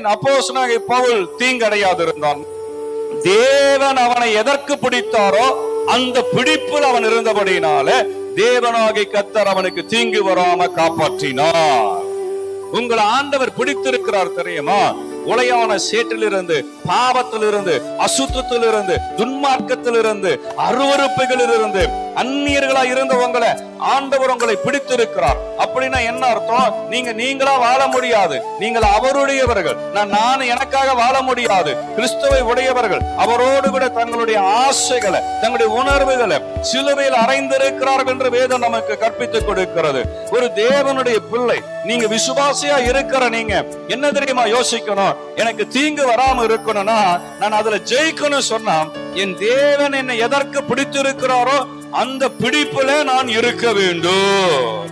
ஏன் அப்போஸ்தலனாகிய பவுல் தீங்கடையாது இருந்தான்? தேவன் அவனை எதற்கு பிடித்தாரோ அந்த பிடிப்பில் அவன் இருந்தபடினால தேவனாகிய கர்த்தர் அவனுக்கு தீங்கு வராம காப்பாற்றினார். உங்களை ஆண்டவர் பிடித்திருக்கிறார் தெரியுமா? உளையான சேற்றிலிருந்து, பாவத்திலிருந்து, அசுத்தத்திலிருந்து, துன்மார்க்கத்திலிருந்து, அருவருப்புகளிலிருந்து, அந்நியர்களா இருந்த உங்களை ஆண்டவர் உங்களை பிடித்திருக்கிறார். அப்படின்னா என்ன அர்த்தம்? நீங்களா வாழ முடியாது, நீங்கள் அவருடையவர்கள். நான் எனக்காக வாழ முடியாது. கிறிஸ்துவை உடையவர்கள் அவரோடு கூட தங்களுடைய ஆசைகளை, தங்களுடைய உணர்வுகளை சிலுவையில் அறைந்திருக்கிறார்கள் என்று வேதம் நமக்கு கற்பித்துக் கொடுக்கிறது. ஒரு தேவனுடைய பிள்ளை, நீங்க விசுவாசியா இருக்கிற நீங்க என்ன தெரியுமா யோசிக்கணும்? எனக்கு தீங்கு வராம இருக்கணும்னா, நான் அதுல ஜெயிக்கணும் சொன்னா, என் தேவன் என்னை எதற்கு பிடித்திருக்கிறாரோ அந்த பிடிப்புல நான் இருக்க வேண்டும்.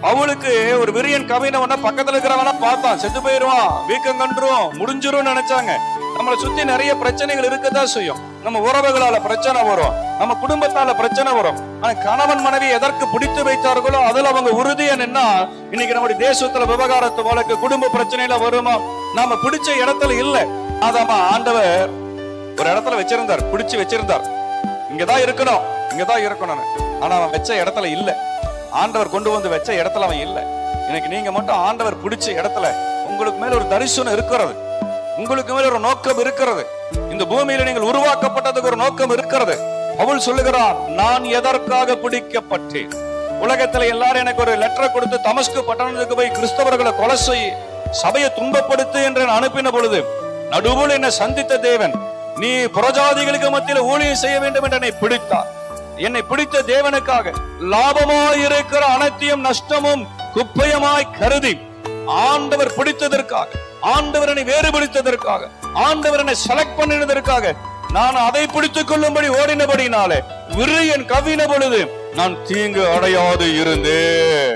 அவளுக்கு ஒரு விரியன் கவினவன பக்கத்துல இருக்கிறவன பார்த்தான், செத்து போயிருவான், வீக்கம் கண்டுரும், முடிஞ்சிரும் நினைச்சாங்க. நம்மளை சுத்தி நிறைய பிரச்சனைகள் இருக்கதான் செய்யும். நம்ம உறவுகளால பிரச்சனை வரும், நம்ம குடும்பத்தால பிரச்சனை வரும். ஆனா கணவன் மனைவி எதற்கு பிடித்து வைத்தார்களோ அதுல அவங்க உறுதியா நின்னா, இன்னைக்கு நம்முடைய தேசத்துல விவகாரத்து வழக்கு, குடும்ப பிரச்சனையில வருமா? நாம பிடிச்ச இடத்துல இல்ல. அதாமா ஆண்டவர் ஒரு இடத்துல வச்சிருந்தார், பிடிச்சு வச்சிருந்தார், இங்கதான் இருக்கணும், இங்கதான் இருக்கணும்னு. ஆனா அவன் வச்ச இடத்துல இல்ல. ஆண்டவர் கொண்டு வந்து வச்ச இடத்துல அவன் இல்ல. இன்னைக்கு நீங்க மட்டும் ஆண்டவர் பிடிச்ச இடத்துல, உங்களுக்கு மேல ஒரு தரிசனம் இருக்கிறது, உங்களுக்கு மேல ஒரு நோக்கம் இருக்கிறது. இந்த பூமியில நீங்கள் உருவாக்கப்பட்டதுக்கு ஒரு நோக்கம் இருக்கிறது. பவுல் சொல்லுகிறான், நான் எதற்காக பிடிக்கப்பட்டேன்? உலகத்துல எல்லாரும் எனக்கு ஒரு லெட்டர் கொடுத்து தமஸ்கு பட்டணத்துக்கு போய் கிறிஸ்தவர்களை கொலை செய், சபையை துன்பப்படுத்து என்று அனுப்பின பொழுது நடுவில் என்னை சந்தித்த தேவன், நீ புறஜாதிகளுக்கு மத்தியில் ஊழியம் செய்ய வேண்டும் என்று என்னை பிடித்தார். என்னை பிடித்த தேவனுக்காக லாபமாய் இருக்கிற அனைத்தையும் நஷ்டமும் குப்பையமாய் கருதி ஆண்டவர் பிடித்ததற்காக, ஆண்டவர் என்னை வேறுபடுத்ததற்காக, ஆண்டவர் என்னை செலக்ட் பண்ணினதற்காக நான் அதை பிடித்துக் கொள்ளும்படி ஓடினபடினாலே விரியன் கவின பொழுது நான் தீங்கு அடையாது இருந்தேன்.